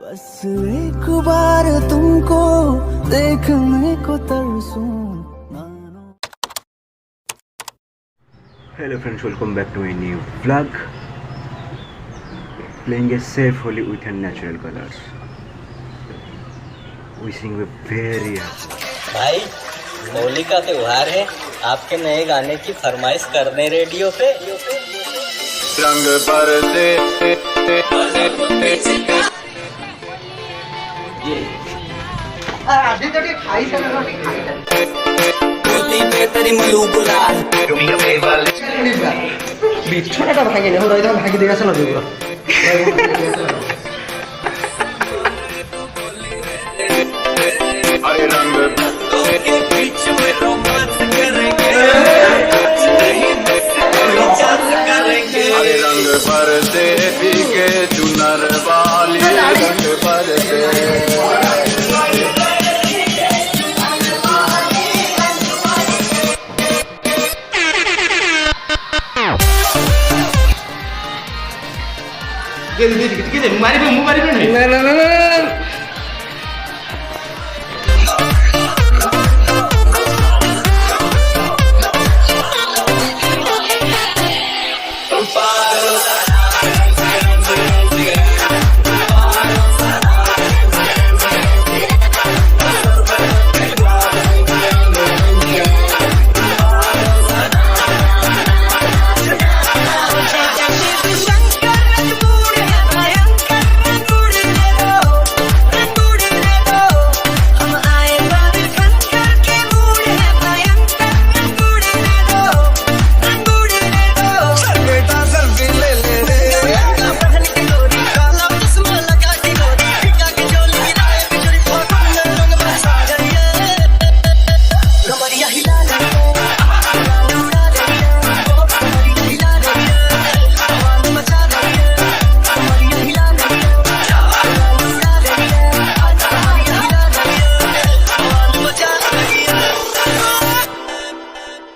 बस एक बार तुमको देखने को तरसूं। Hello friends, welcome back to a new vlog. Playing a safe Holi with natural colors. Wishing you very happy. भाई होली का त्योहार है, आपके नए गाने की फरमाइश करने रेडियो पे। रंग बरसे বিছানাটা ভাঙে না ওরা একদম ভাঙি দিয়ে গেছে না যেগুলো हरे रंग हरे रंग बरसे भीगे चुनर वाली रंग बरसे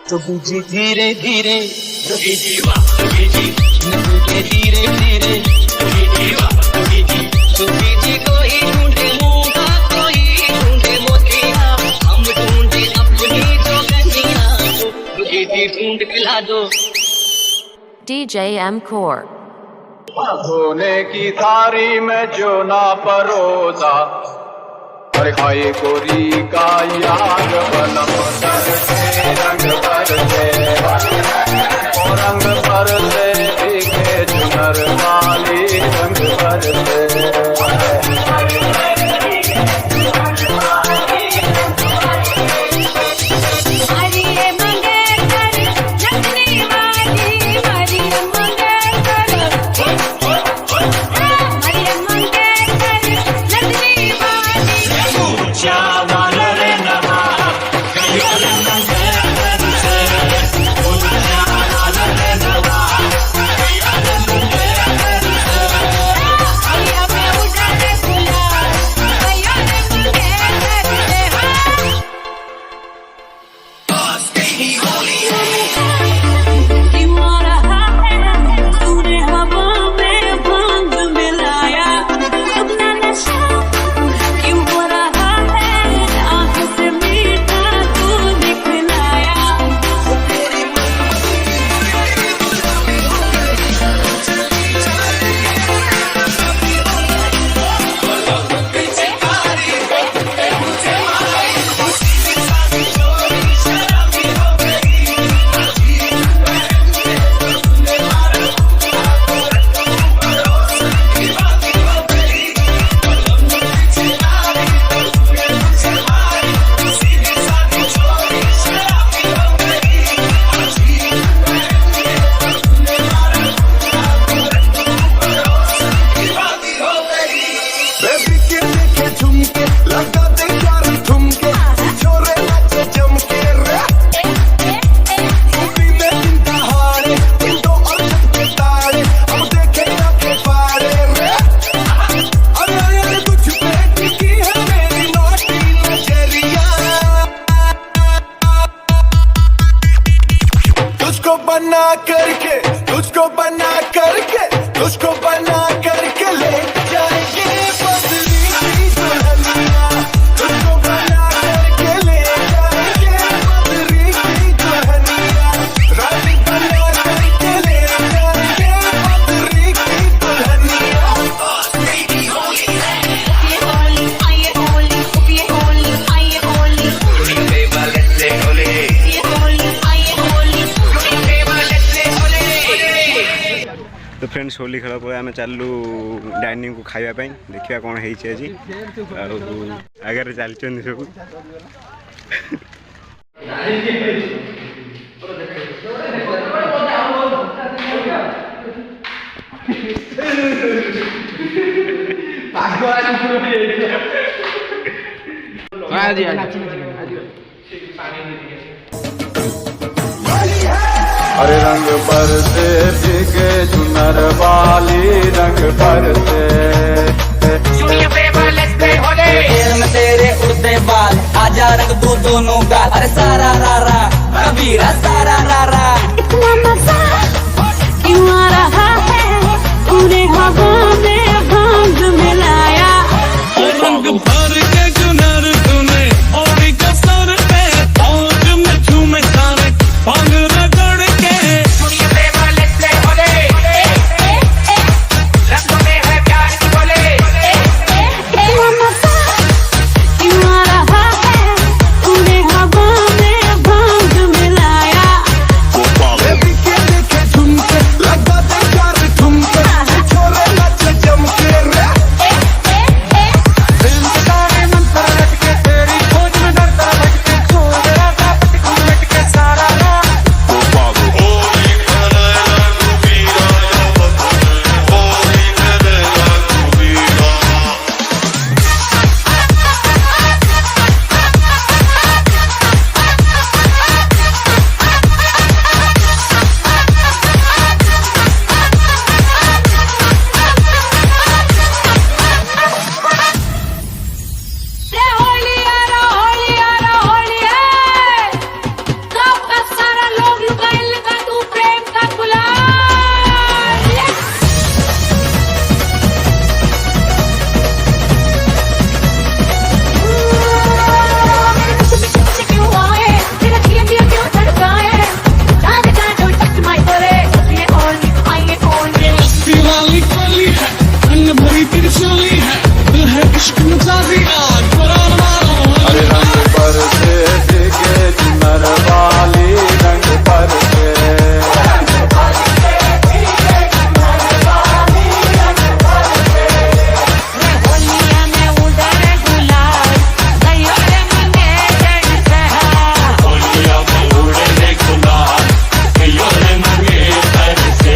तो बुझे धीरे धीरे धीरे धीरे कोई ढूंढे मोटा कोई ढूंढे मोतिया हम ढूंढे अपनी जोगिया ढूंढ खिला दो DJ M Core. धोने की थारी में जो ना परोसा और खाए गोरी का याद बलम रंग बरसे रंग बरसे भीगे चुनर वाली रंग बरसे तुझको बना करके ले जाएंगे बदले फ्रेंड्स होली खेल पर आम चलू डाइनिंग को खावाई देखा कौन है आज आगे चलते सब अरे रंग बरसे भीगे चुनर वाली रंग बरसे तेरे उड़ते बाल आजा रंग दो दोनों गाल अरे सारा रारा कबीरा सारा रारा इतना मजा क्यों आ रहा है पूरे हवा में भांग मिलाया रंग भर के चुनर तूने और कसर पे पहुंच में झूमे सारे भांग रगड़ के इतना मजा क्यों आ रहा है पूरे हवा में भांग मिलाया दिवाली कली है रंग भरी तिरछाली है दिल है इश्क मचासी आज पुराना मारो अरे रंग बरसे भीगे चुनर वाली रंग बरसे होलिया में उधर गुलाल गयो रे मने जड़ से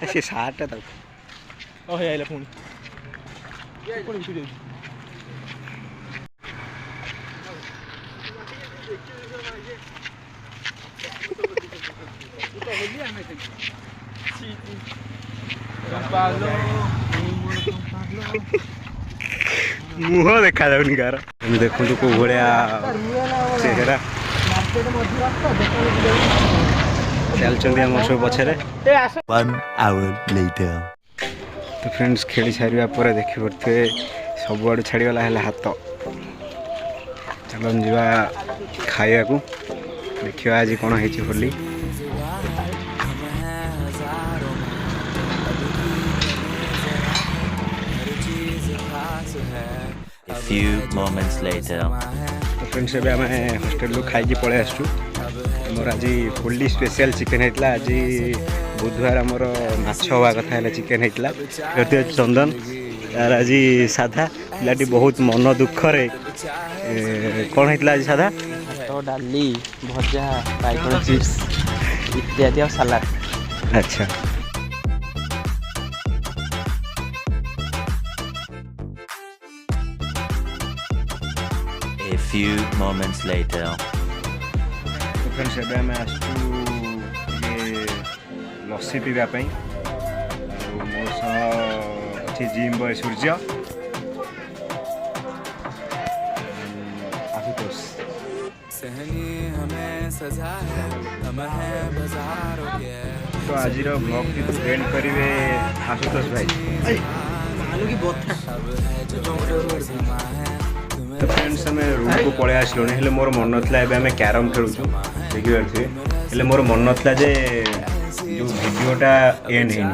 से सार्ट तो मुह देखा जाऊनी कार देखु को भाया चेहरा चलते आम सब पछे 1 hour later. तो फ्रेंड्स खेली सारा पर देखी पड़ते सब आड़ छाड़गला है हाथ चलो जा खाया को देखा आज कौन है Holi A few moments later. तो फ्रेंड्स एबे आम हॉस्टेल खाई पलि आसु मोर आज होली स्पेशल चिकेन होता आज बुधवार आमर माछ हवा कथा है चिकेन होता चंदन यार आज साधा पिलाटी बहुत मन दुखरे कौन होता आज साधा भात डाली भजा बैगन चिप्स इत्यादि और सलाद अच्छा A few moments later. तो फ्रेंड्स एबे आम आसु लस्सी पीवाई मो अच्छी जिम बॉय सूर्य आशुतोष तो आज ब्लॉग की एंड करेंगे आशुतोष भाई आलू की बोता तो फ्रेंड्स आम रूम को पलि आसलु हेल्ले मोर मन नाला आम क्यारम खेलुचु देखिपे हेल्ले मोर मन नाला जे जो भिडियोटा एंड है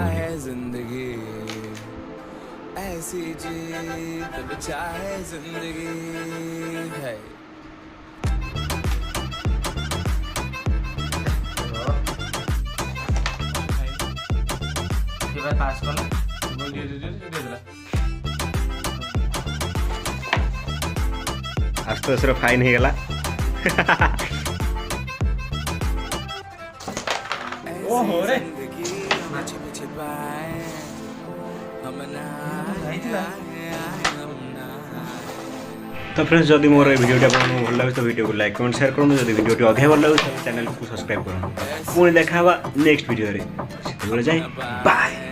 आस्ते आस्ते फाइन हो गला ओहो रे तो फ्रेंड्स जदि मोर वीडियो आपको भल लगे तो वीडियो को लाइक कमेंट शेयर करूँ जब वीडियो अधिक भल लगे तो चैनल को सब्सक्राइब करूँ पुणी देखा नेक्स्ट वीडियो जाए बाय।